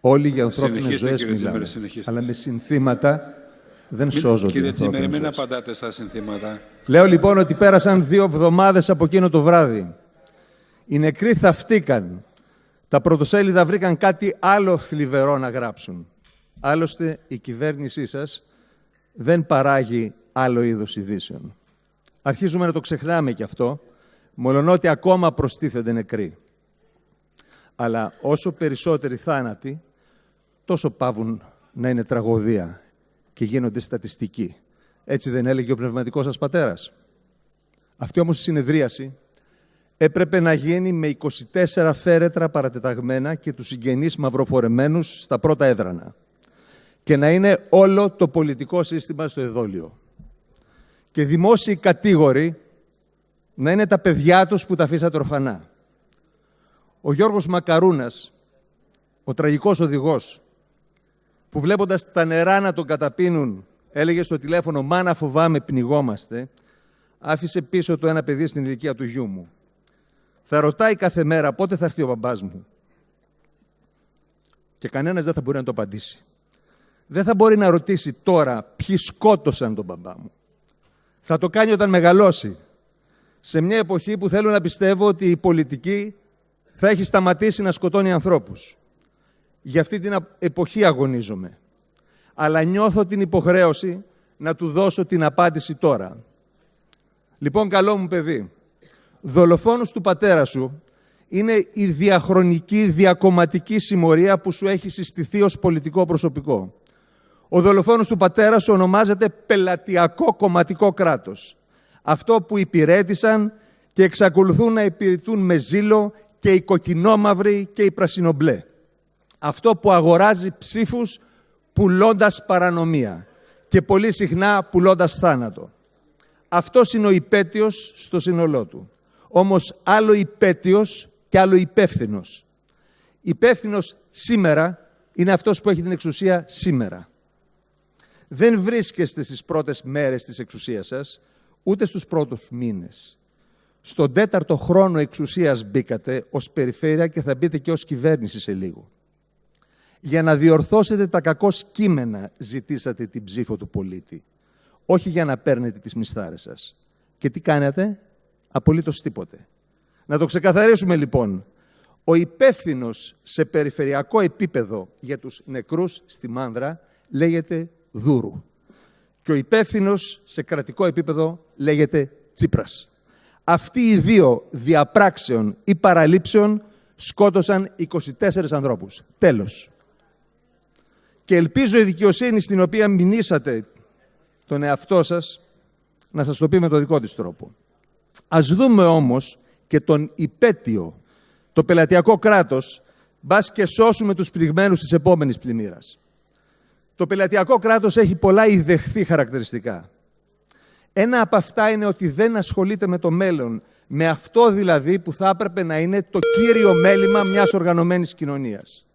Όλοι για ανθρώπινες ζωές μιλάμε, αλλά με συνθήματα δεν σώζονται. Κύριε Τσίμερε, μην απαντάτε στα συνθήματα. Λέω λοιπόν ότι πέρασαν 2 εβδομάδες από εκείνο το βράδυ. Οι νεκροί θαυτήκαν. Τα πρωτοσέλιδα βρήκαν κάτι άλλο θλιβερό να γράψουν. Άλλωστε, η κυβέρνησή σας δεν παράγει άλλο είδος ειδήσεων. Αρχίζουμε να το ξεχνάμε κι αυτό, μολονότι ακόμα προστίθενται νεκροί. Αλλά όσο περισσότεροι θάνατοι, τόσο πάβουν να είναι τραγωδία και γίνονται στατιστικοί. Έτσι δεν έλεγε ο πνευματικός σας πατέρας? Αυτή όμως η συνεδρίαση έπρεπε να γίνει με 24 φέρετρα παρατεταγμένα και τους συγγενείς μαυροφορεμένους στα πρώτα έδρανα και να είναι όλο το πολιτικό σύστημα στο εδόλιο. Και δημόσιοι κατήγοροι να είναι τα παιδιά τους που τα αφήσατε ορφανά. Ο Γιώργος Μακαρούνας, ο τραγικός οδηγός, που βλέποντας τα νερά να τον καταπίνουν, έλεγε στο τηλέφωνο «Μάνα, φοβάμαι, πνιγόμαστε», άφησε πίσω του ένα παιδί στην ηλικία του γιού μου. Θα ρωτάει κάθε μέρα πότε θα έρθει ο μπαμπάς μου. Και κανένας δεν θα μπορεί να το απαντήσει. Δεν θα μπορεί να ρωτήσει τώρα ποιοι σκότωσαν τον μπαμπά μου. Θα το κάνει όταν μεγαλώσει. Σε μια εποχή που θέλω να πιστεύω ότι η πολιτική θα έχει σταματήσει να σκοτώνει ανθρώπους. Για αυτή την εποχή αγωνίζομαι. Αλλά νιώθω την υποχρέωση να του δώσω την απάντηση τώρα. Λοιπόν, καλό μου παιδί, δολοφόνος του πατέρα σου είναι η διαχρονική, διακομματική συμμορία που σου έχει συστηθεί ως πολιτικό προσωπικό. Ο δολοφόνος του πατέρα σου ονομάζεται πελατειακό κομματικό κράτος. Αυτό που υπηρέτησαν και εξακολουθούν να υπηρετούν με ζήλο και οι κοκκινόμαυροι και οι πρασινομπλέ. Αυτό που αγοράζει ψήφους πουλώντας παρανομία και πολύ συχνά πουλώντας θάνατο. Αυτός είναι ο υπέτειος στο σύνολό του. Όμως άλλο υπέτειος και άλλο υπεύθυνος. Υπεύθυνος σήμερα είναι αυτός που έχει την εξουσία σήμερα. Δεν βρίσκεστε στις πρώτες μέρες της εξουσίας σας, ούτε στους πρώτους μήνες. Στον 4ο χρόνο εξουσίας μπήκατε ως περιφέρεια και θα μπείτε και ως κυβέρνηση σε λίγο. Για να διορθώσετε τα κακώς κείμενα ζητήσατε την ψήφο του πολίτη. Όχι για να παίρνετε τις μισθάρες σας. Και τι κάνατε? Απολύτως τίποτε. Να το ξεκαθαρίσουμε λοιπόν. Ο υπεύθυνος σε περιφερειακό επίπεδο για τους νεκρούς στη Μάνδρα λέγεται Δούρου. Και ο υπεύθυνος σε κρατικό επίπεδο λέγεται Τσίπρας. Αυτοί οι δύο διαπράξεων ή παραλήψεων σκότωσαν 24 ανθρώπους. Τέλος. Και ελπίζω η δικαιοσύνη στην οποία μηνύσατε τον εαυτό σας να σας το πει με το δικό της τρόπο. Ας δούμε όμως και τον υπέτειο, το πελατειακό κράτος, μπας και σώσουμε τους πληγμένους της επόμενης πλημμύρας. Το πελατειακό κράτος έχει πολλά ιδεχθή χαρακτηριστικά. Ένα από αυτά είναι ότι δεν ασχολείται με το μέλλον, με αυτό δηλαδή που θα έπρεπε να είναι το κύριο μέλημα μιας οργανωμένης κοινωνίας.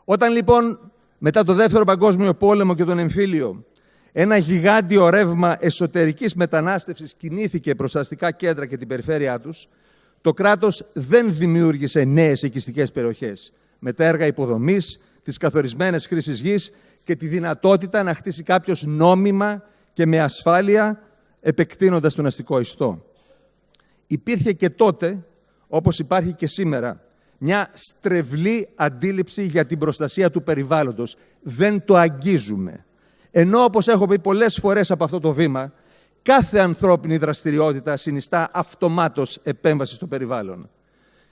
Όταν λοιπόν μετά το Δεύτερο Παγκόσμιο Πόλεμο και τον εμφύλιο ένα γιγάντιο ρεύμα εσωτερικής μετανάστευσης κινήθηκε προς τα αστικά κέντρα και την περιφέρειά τους, το κράτος δεν δημιούργησε νέες οικιστικές περιοχές με τα έργα υποδομής, τις καθορισμένες χρήσεις γης και τη δυνατότητα να χτίσει κάποιος νόμιμα και με ασφάλεια επεκτείνοντας τον αστικό ιστό. Υπήρχε και τότε, όπως υπάρχει και σήμερα, μια στρεβλή αντίληψη για την προστασία του περιβάλλοντος. Δεν το αγγίζουμε. Ενώ, όπως έχω πει πολλές φορές από αυτό το βήμα, κάθε ανθρώπινη δραστηριότητα συνιστά αυτομάτως επέμβαση στο περιβάλλον.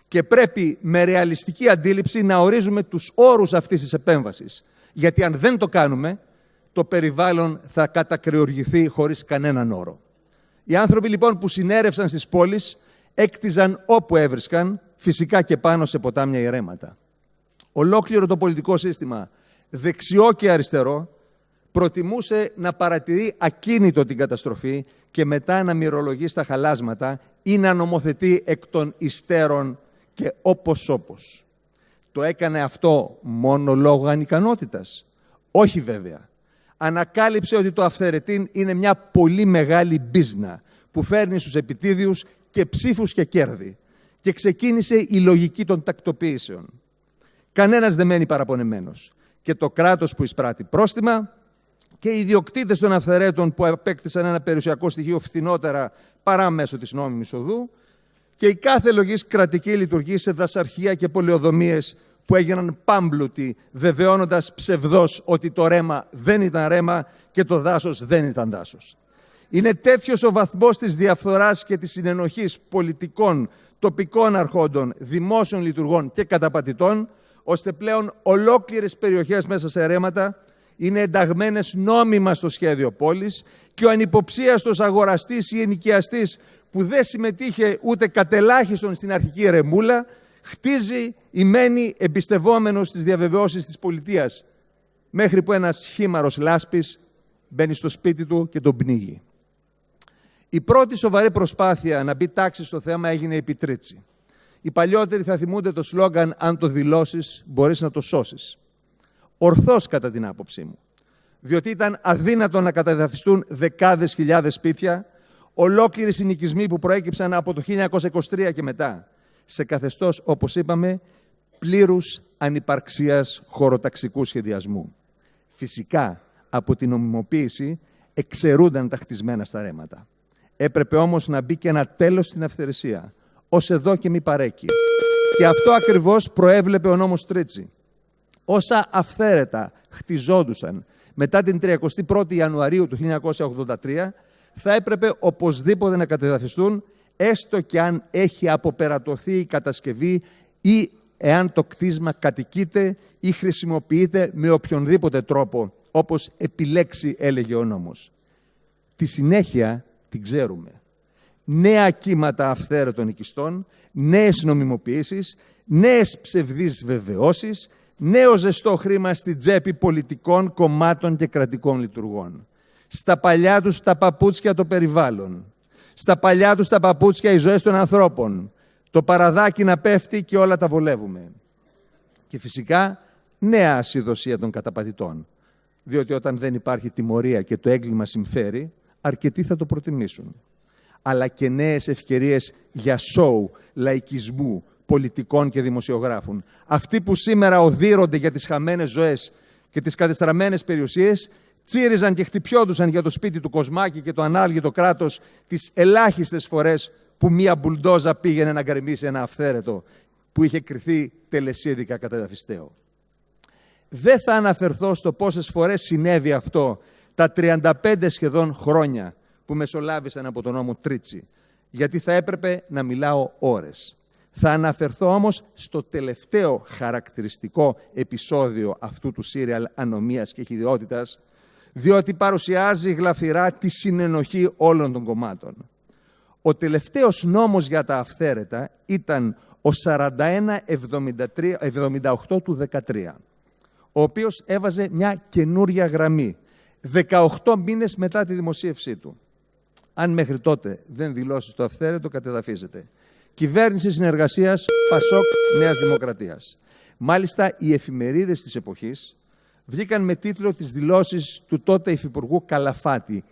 Και πρέπει με ρεαλιστική αντίληψη να ορίζουμε τους όρους αυτής της επέμβασης. Γιατί αν δεν το κάνουμε, το περιβάλλον θα κατακριοργηθεί χωρίς κανέναν όρο. Οι άνθρωποι λοιπόν που συνέρευσαν στις πόλεις έκτιζαν όπου έβρισκαν, φυσικά και πάνω σε ποτάμια ηρέματα. Ολόκληρο το πολιτικό σύστημα, δεξιό και αριστερό, προτιμούσε να παρατηρεί ακίνητο την καταστροφή και μετά να μυρολογεί στα χαλάσματα ή να νομοθετεί εκ των υστέρων και όπως. Το έκανε αυτό μόνο λόγω ανικανότητας? Όχι βέβαια. Ανακάλυψε ότι το αυθαιρετήν είναι μια πολύ μεγάλη μπίζνα που φέρνει στους επιτίδιους και ψήφους και κέρδη και ξεκίνησε η λογική των τακτοποιήσεων. Κανένας δεν μένει παραπονεμένος. Και το κράτος που εισπράττει πρόστιμα και οι ιδιοκτήτες των αυθαιρέτων που απέκτησαν ένα περιουσιακό στοιχείο φθηνότερα παρά μέσω της νόμιμης οδού και η κάθε λογής κρατική λειτουργεί σε δασαρχεία και πολεοδομίες που έγιναν πάμπλουτοι, βεβαιώνοντας ψευδώς ότι το ρέμα δεν ήταν ρέμα και το δάσος δεν ήταν δάσος. Είναι τέτοιος ο βαθμός της διαφθοράς και της συνενοχής πολιτικών, τοπικών αρχόντων, δημόσιων λειτουργών και καταπατητών, ώστε πλέον ολόκληρες περιοχές μέσα σε ρέματα είναι ενταγμένες νόμιμα στο σχέδιο πόλης και ο ανυποψίαστος αγοραστής ή ενοικιαστής που δεν συμμετείχε ούτε κατελάχιστον στην αρχική ρεμούλα, χτίζει ή μένει εμπιστευόμενος στις διαβεβαιώσεις της πολιτείας, μέχρι που ένας χήμαρος λάσπης μπαίνει στο σπίτι του και τον πνίγει. Η πρώτη σοβαρή προσπάθεια να μπει τάξη στο θέμα έγινε επί Τρίτσι. Οι παλιότεροι θα θυμούνται το σλόγγαν «Αν το δηλώσεις, μπορείς να το σώσεις». Ορθώς κατά την άποψή μου, διότι ήταν αδύνατο να καταδαφιστούν δεκάδες χιλιάδες σπίτια, ολόκληροι συνοικισμοί που προέκυψαν από το 1923 και μετά, σε καθεστώς, όπως είπαμε, πλήρους ανυπαρξίας χωροταξικού σχεδιασμού. Φυσικά, από την νομιμοποίηση εξαιρούνταν τα χτισμένα στα ρέματα. Έπρεπε όμως να μπει και ένα τέλος στην αυθαιρεσία, ως εδώ και μη παρέκει. Και αυτό ακριβώς προέβλεπε ο νόμος Τρίτσι. Όσα αυθαίρετα χτιζόντουσαν μετά την 31η Ιανουαρίου του 1983, θα έπρεπε οπωσδήποτε να κατεδαφιστούν, έστω και αν έχει αποπερατωθεί η κατασκευή ή εάν το κτίσμα κατοικείται ή χρησιμοποιείται με οποιονδήποτε τρόπο, όπως επιλέξει, έλεγε ο νόμος. Τη συνέχεια την ξέρουμε. Νέα κύματα αυθαίρετων οικιστών, νέες νομιμοποιήσεις, νέες ψευδείς βεβαιώσεις, νέο ζεστό χρήμα στην τσέπη πολιτικών, κομμάτων και κρατικών λειτουργών. Στα παλιά τους τα παπούτσια το περιβάλλον. Στα παλιά τους τα παπούτσια οι ζωές των ανθρώπων. Το παραδάκι να πέφτει και όλα τα βολεύουμε. Και φυσικά νέα ασυδοσία των καταπατητών. Διότι όταν δεν υπάρχει τιμωρία και το έγκλημα συμφέρει, αρκετοί θα το προτιμήσουν. Αλλά και νέες ευκαιρίες για σόου, λαϊκισμού, πολιτικών και δημοσιογράφων. Αυτοί που σήμερα οδύρονται για τις χαμένες ζωές και τις κατεστραμμένες περιουσίες, τσίριζαν και χτυπιόντουσαν για το σπίτι του Κοσμάκη και το ανάλγητο κράτος τις ελάχιστες φορές που μία μπουλντόζα πήγαινε να γκρεμίσει ένα αυθαίρετο που είχε κριθεί τελεσίδικα κατεδαφιστέο. Δεν θα αναφερθώ στο πόσες φορές συνέβη αυτό τα 35 σχεδόν χρόνια που μεσολάβησαν από τον νόμο Τρίτσι, γιατί θα έπρεπε να μιλάω ώρες. Θα αναφερθώ όμως στο τελευταίο χαρακτηριστικό επεισόδιο αυτού του σύριαλ ανομίας και χυδιότητας, διότι παρουσιάζει γλαφυρά τη συνενοχή όλων των κομμάτων. Ο τελευταίος νόμος για τα αυθαίρετα ήταν ο 4178 του 13, ο οποίος έβαζε μια καινούρια γραμμή, 18 μήνες μετά τη δημοσίευσή του. Αν μέχρι τότε δεν δηλώσεις το αυθαίρετο, κατεδαφίζεται. Κυβέρνηση συνεργασίας Πασόκ Νέας Δημοκρατίας. Μάλιστα, οι εφημερίδες της εποχής βγήκαν με τίτλο τις δηλώσεις του τότε υφυπουργού Καλαφάτη.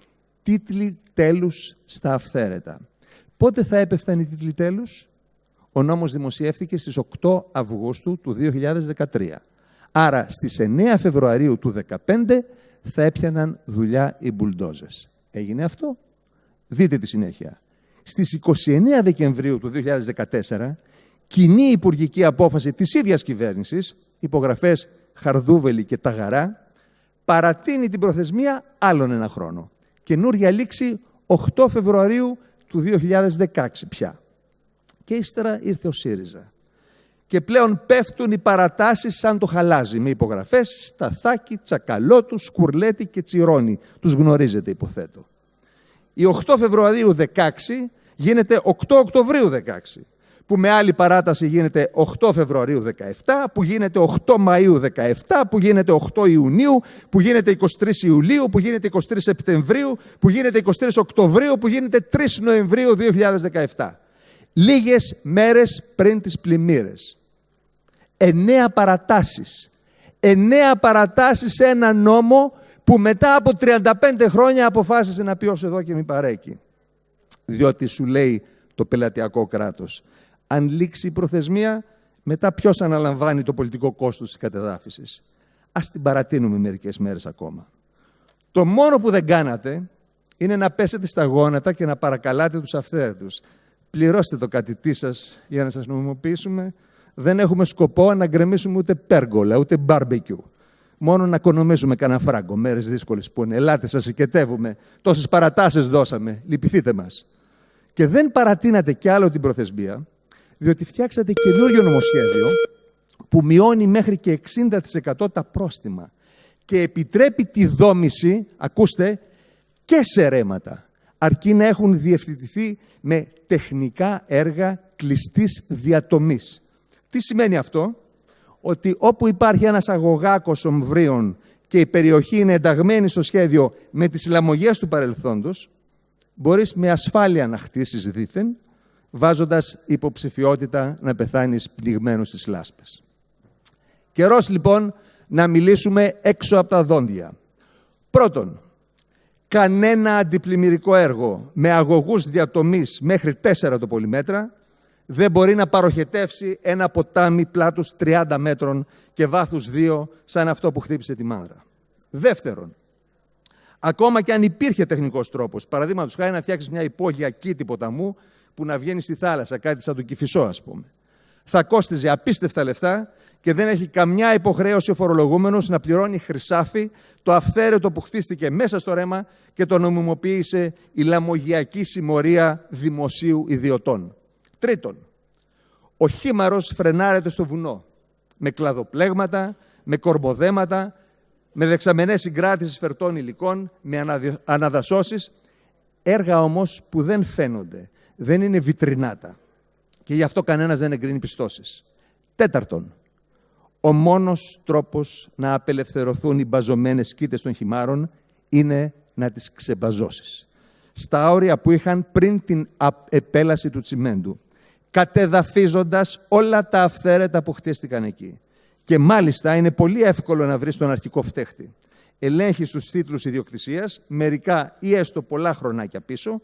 Τίτλοι τέλους στα αυθαίρετα. Πότε θα έπεφταν οι τίτλοι τέλους? Ο νόμος δημοσιεύθηκε στις 8 Αυγούστου του 2013. Άρα στις 9 Φεβρουαρίου του 2015 θα έπιαναν δουλειά οι μπουλντόζες. Έγινε αυτό? Δείτε τη συνέχεια. Στις 29 Δεκεμβρίου του 2014, κοινή υπουργική απόφαση της ίδιας κυβέρνησης, υπογραφές Χαρδούβελη και Ταγαρά, παρατείνει την προθεσμία άλλον ένα χρόνο. Καινούρια λήξη 8 Φεβρουαρίου του 2016 πια. Και ύστερα ήρθε ο ΣΥΡΙΖΑ. Και πλέον πέφτουν οι παρατάσεις σαν το χαλάζι, με υπογραφές Σταθάκη, Τσακαλώτου, Σκουρλέτη και Τσιρόνι. Τους γνωρίζετε, υποθέτω. Η 8 Φεβρουαρίου 16 γίνεται 8 Οκτωβρίου 16, που με άλλη παράταση γίνεται 8 Φεβρουαρίου 17, που γίνεται 8 Μαΐου 17, που γίνεται 8 Ιουνίου, που γίνεται 23 Ιουλίου, που γίνεται 23 Σεπτεμβρίου, που γίνεται 23 Οκτωβρίου, που γίνεται 3 Νοεμβρίου 2017. Λίγες μέρες πριν τις πλημμύρες. 9 παρατάσεις. 9 παρατάσεις σε ένα νόμο που μετά από 35 χρόνια αποφάσισε να πει ως εδώ και μη παρέκει. Διότι σου λέει το πελατειακό κράτος, αν λήξει η προθεσμία, Μετά ποιος αναλαμβάνει το πολιτικό κόστος της κατεδάφισης? Ας την παρατείνουμε μερικές μέρες ακόμα. Το μόνο που δεν κάνατε είναι να πέσετε στα γόνατα και να παρακαλάτε τους αυθαίρετους. Πληρώστε το κατητή σας για να σας νομιμοποιήσουμε. Δεν έχουμε σκοπό να γκρεμίσουμε ούτε πέργολα, ούτε μπάρμπεκιου. Μόνο να οικονομήσουμε κανένα φράγκο. Μέρες δύσκολες που είναι. Ελάτε, σας οικετεύουμε. Τόσες παρατάσεις δώσαμε. Λυπηθείτε μας. Και δεν παρατείνατε κι άλλο την προθεσμία, διότι φτιάξατε καινούριο νομοσχέδιο που μειώνει μέχρι και 60% τα πρόστιμα και επιτρέπει τη δόμηση, ακούστε, και σε ρέματα, αρκεί να έχουν διευθετηθεί με τεχνικά έργα κλειστής διατομής. Τι σημαίνει αυτό? Ότι όπου υπάρχει ένας αγωγάκος ομβρίων και η περιοχή είναι ενταγμένη στο σχέδιο με τις λαμογές του παρελθόντος, μπορείς με ασφάλεια να χτίσεις δήθεν, βάζοντας υποψηφιότητα να πεθάνεις πνιγμένος στις λάσπες. Καιρός λοιπόν να μιλήσουμε έξω από τα δόντια. Πρώτον, κανένα αντιπλημμυρικό έργο με αγωγούς διατομής μέχρι 4 το πολυμέτρα δεν μπορεί να παροχετεύσει ένα ποτάμι πλάτους 30 μέτρων και βάθους 2 σαν αυτό που χτύπησε τη Μάνδρα. Δεύτερον, ακόμα και αν υπήρχε τεχνικός τρόπος, παραδείγματος χάρη να φτιάξεις μια υπόγεια κήτη ποταμού που να βγαίνει στη θάλασσα, κάτι σαν τον Κηφισό ας πούμε, θα κόστιζε απίστευτα λεφτά και δεν έχει καμιά υποχρέωση ο φορολογούμενος να πληρώνει χρυσάφι το αυθαίρετο που χτίστηκε μέσα στο ρέμα και το νομιμοποίησε η λαμογειακή συμμορία δημοσίου ιδιωτών. Τρίτον, ο χήμαρος φρενάρεται στο βουνό με κλαδοπλέγματα, με κορμοδέματα, με δεξαμενές συγκράτησης φερτών υλικών, με αναδασώσεις, έργα όμως που δεν φαίνονται, δεν είναι βιτρινάτα και γι' αυτό κανένας δεν εγκρίνει πιστώσεις. Τέταρτον, ο μόνος τρόπος να απελευθερωθούν οι μπαζωμένες κήτες των χυμάρων είναι να τις ξεμπαζώσεις. Στα όρια που είχαν πριν την επέλαση του τσιμέντου, κατεδαφίζοντας όλα τα αυθαίρετα που χτίστηκαν εκεί. Και μάλιστα είναι πολύ εύκολο να βρεις τον αρχικό φταίχτη. Ελέγχεις τους τίτλους ιδιοκτησίας, μερικά ή έστω πολλά χρονάκια πίσω,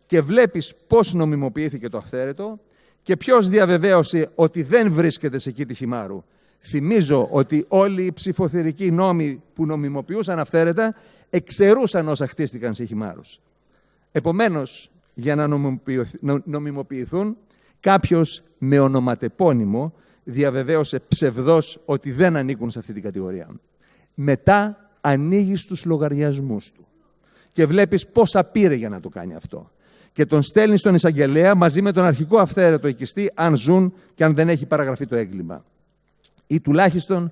και βλέπεις πώς νομιμοποιήθηκε το αυθαίρετο και ποιος διαβεβαίωσε ότι δεν βρίσκεται σε κήτη χυμάρου. Θυμίζω ότι όλοι οι ψηφοθυρικοί νόμοι που νομιμοποιούσαν αυθαίρετα εξαιρούσαν όσα χτίστηκαν σε χυμάρους. Επομένως, για να νομιμοποιηθούν, κάποιος με ονοματεπώνυμο διαβεβαίωσε ψευδώς ότι δεν ανήκουν σε αυτή την κατηγορία. Μετά ανοίγεις τους λογαριασμούς του και βλέπεις πόσα πήρε για να το κάνει αυτό. Και τον στέλνει στον εισαγγελέα μαζί με τον αρχικό αυθαίρετο οικιστή, αν ζουν και αν δεν έχει παραγραφεί το έγκλημα. Ή τουλάχιστον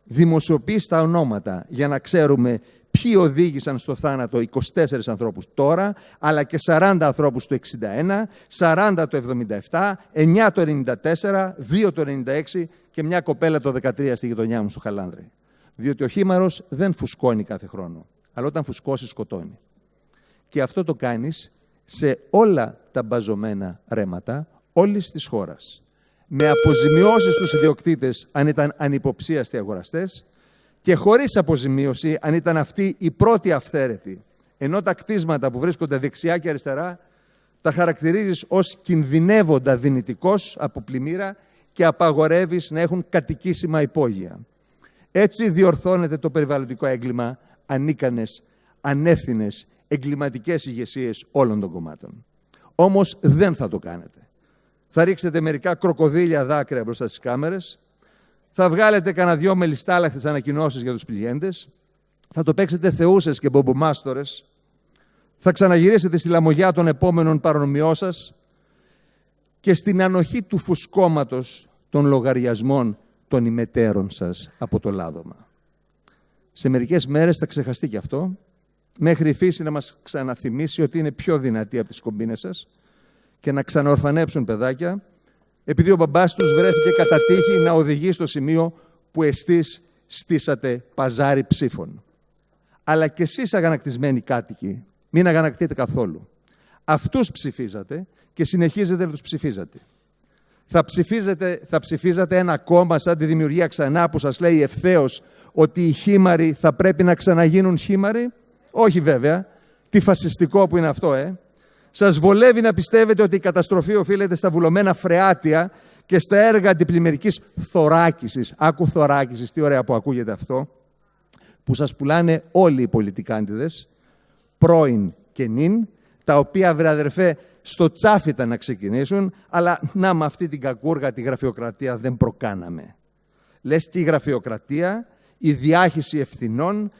δημοσιοποιείς τα ονόματα για να ξέρουμε ποιοι οδήγησαν στο θάνατο 24 ανθρώπους τώρα, αλλά και 40 ανθρώπους το 61, 40 το 77, 9 το 94, 2 το 96 και μια κοπέλα το 13 στη γειτονιά μου στο Χαλάνδρη. Διότι ο χήμαρος δεν φουσκώνει κάθε χρόνο, αλλά όταν φουσκώσει σκοτώνει. Και αυτό το κάνεις σε όλα τα μπαζωμένα ρέματα όλης της χώρας. Με αποζημιώσεις στους ιδιοκτήτες αν ήταν ανυποψίαστοι αγοραστές και χωρίς αποζημίωση αν ήταν αυτοί οι πρώτοι αυθαίρετοι. Ενώ τα κτίσματα που βρίσκονται δεξιά και αριστερά τα χαρακτηρίζεις ως κινδυνεύοντα δυνητικός από πλημμύρα και απαγορεύεις να έχουν κατοικήσιμα υπόγεια. Έτσι διορθώνεται το περιβαλλοντικό έγκλημα ανίκανες, ανεύθυνες, εγκληματικές ηγεσίες όλων των κομμάτων. Όμως δεν θα το κάνετε. Θα ρίξετε μερικά κροκοδίλια δάκρυα μπροστά στις κάμερες, θα βγάλετε κανένα δυο μελιστάλαχτες ανακοινώσεις για τους πληγέντες, θα το παίξετε θεούσες και μπομπομάστορες, θα ξαναγυρίσετε στη λαμογιά των επόμενων παρανομιών σας και στην ανοχή του φουσκώματος των λογαριασμών των ημετέρων σας από το λάδωμα. Σε μερικές μέρες θα ξεχαστεί και αυτό, μέχρι η φύση να μας ξαναθυμίσει ότι είναι πιο δυνατή από τις κομπίνες σας και να ξαναορφανέψουν παιδάκια, επειδή ο μπαμπάς τους βρέθηκε κατά τύχη να οδηγεί στο σημείο που εσείς στήσατε παζάρι ψήφων. Αλλά και εσείς αγανακτισμένοι κάτοικοι, μην αγανακτείτε καθόλου. Αυτούς ψηφίζατε και συνεχίζετε να τους ψηφίζατε. Θα ψηφίζατε ένα κόμμα σαν τη Δημιουργία Ξανά που σας λέει ευθέως ότι οι χήμαροι θα πρέπει να ξαναγίνουν χήμαροι? Όχι βέβαια. Τι φασιστικό που είναι αυτό, Σας βολεύει να πιστεύετε ότι η καταστροφή οφείλεται στα βουλωμένα φρεάτια και στα έργα αντιπλημμυρικής θωράκισης. Άκου θωράκισης, τι ωραία που ακούγεται αυτό, που σας πουλάνε όλοι οι πολιτικάντιδες, πρώην και νυν, τα οποία, βρε αδερφέ, στο τσάφι ήταν να ξεκινήσουν, αλλά να με αυτή την κακούργα, τη γραφειοκρατία δεν προκάναμε. Λες και η γραφειοκρατία, η διάχυση ευθυνών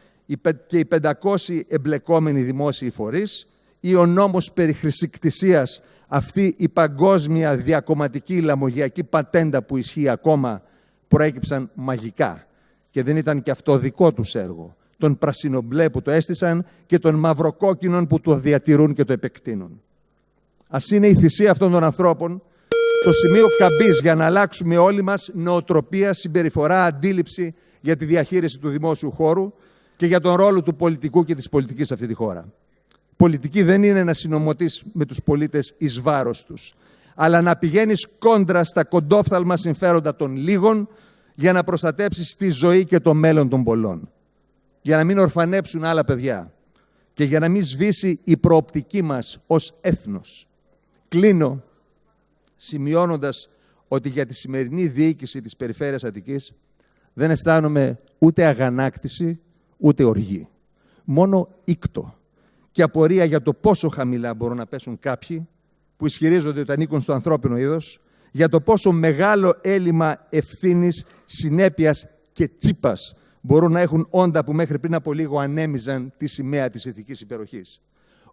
και οι 500 εμπλεκόμενοι δημόσιοι φορείς ή ο νόμος περί χρησικτησίας, αυτή η παγκόσμια διακομματική λαμογειακή πατέντα που ισχύει ακόμα, προέκυψαν μαγικά. Και δεν ήταν και αυτό δικό τους έργο. Των πρασινομπλέ που το έστησαν και των μαυροκόκκινων που το διατηρούν και το επεκτείνουν. Ας είναι η θυσία αυτών των ανθρώπων το σημείο καμπής για να αλλάξουμε όλοι μας νοοτροπία, συμπεριφορά, αντίληψη για τη διαχείριση του δημόσιου χώρου και για τον ρόλο του πολιτικού και της πολιτικής σε αυτή τη χώρα. Πολιτική δεν είναι να συνομωτείς με τους πολίτες εις βάρος τους, αλλά να πηγαίνεις κόντρα στα κοντόφθαλμα συμφέροντα των λίγων για να προστατέψεις τη ζωή και το μέλλον των πολλών. Για να μην ορφανέψουν άλλα παιδιά και για να μην σβήσει η προοπτική μας ως έθνος. Κλείνω σημειώνοντας ότι για τη σημερινή διοίκηση της Περιφέρειας Αττικής δεν αισθάνομαι ούτε αγανάκτηση ούτε οργή. Μόνο ήκτο και απορία για το πόσο χαμηλά μπορούν να πέσουν κάποιοι που ισχυρίζονται ότι ανήκουν στο ανθρώπινο είδος, για το πόσο μεγάλο έλλειμμα ευθύνης, συνέπειας και τσίπας μπορούν να έχουν όντα που μέχρι πριν από λίγο ανέμιζαν τη σημαία της ηθικής υπεροχής.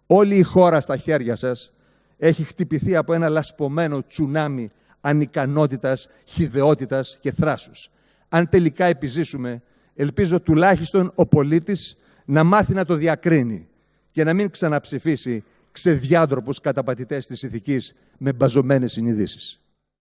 Όλη η χώρα στα χέρια σας έχει χτυπηθεί από ένα λασπωμένο τσουνάμι ανικανότητας, χυδαιότητας και θράσους. Αν τελικά επιζήσουμε, ελπίζω τουλάχιστον ο πολίτης να μάθει να το διακρίνει και να μην ξαναψηφίσει ξεδιάντροπους καταπατητές της ηθικής με μπαζωμένες συνειδήσεις.